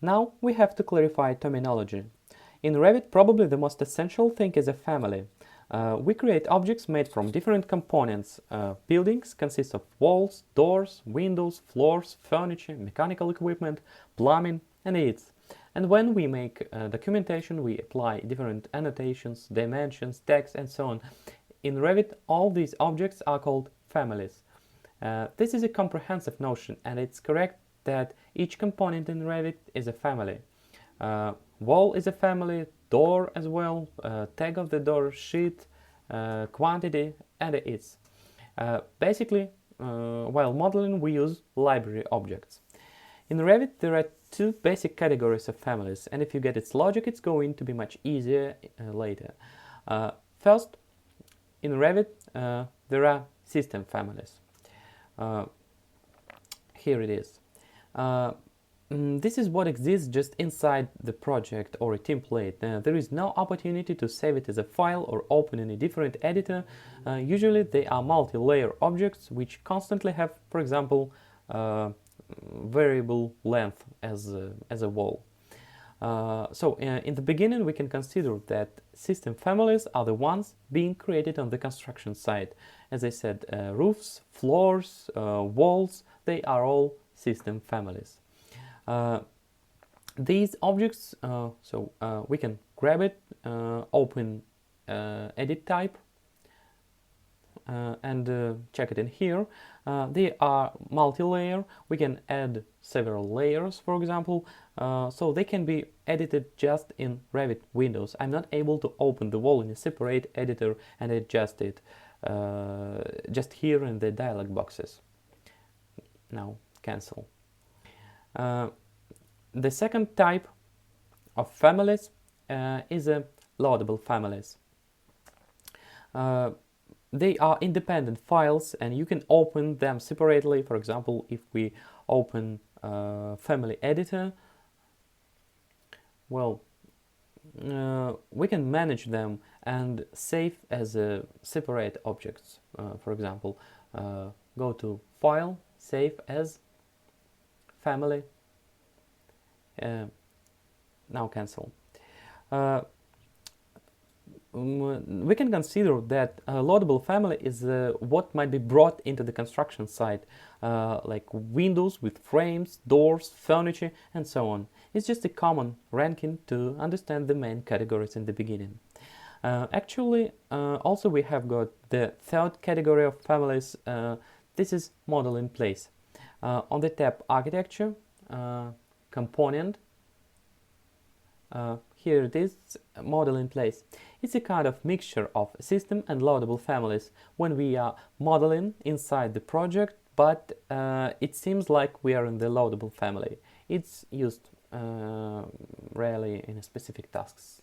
Now we have to clarify terminology. In Revit, probably the most essential thing is a family. We create objects made from different components. Buildings consist of walls, doors, windows, floors, furniture, mechanical equipment, plumbing, and aids. And when we make documentation, we apply different annotations, dimensions, text, and so on. In Revit, all these objects are called families. This is a comprehensive notion, and it's correct that each component in Revit is a family. Wall is a family, door as well, tag of the door, sheet, quantity, and its. Basically, while modeling, we use library objects. In Revit, there are two basic categories of families, and if you get its logic, it's going to be much easier later. First, in Revit, there are system families. Here it is. This is what exists just inside the project or a template. There is no opportunity to save it as a file or open in a different editor. Usually they are multi-layer objects which constantly have, for example, variable length as a wall. So in the beginning we can consider that system families are the ones being created on the construction site. As I said, roofs, floors, walls, they are all system families. These objects, we can grab it, open edit type, and check it in here. They are multi-layer. We can add several layers, for example, so they can be edited just in Revit windows. I'm not able to open the wall in a separate editor and adjust it just here in the dialog boxes. Now cancel. The second type of families is loadable families. They are independent files and you can open them separately. For example, if we open family editor, well, we can manage them and save as separate objects. For example, go to File, Save as Family. Now cancel. We can consider that a loadable family is what might be brought into the construction site, like windows with frames, doors, furniture, and so on. It's just a common ranking to understand the main categories in the beginning. Actually, also we have got the third category of families. This is model in place. On the tab Architecture, Component, here it is, model in place. It's a kind of mixture of system and loadable families when we are modeling inside the project, but it seems like we are in the loadable family. It's used rarely in specific tasks.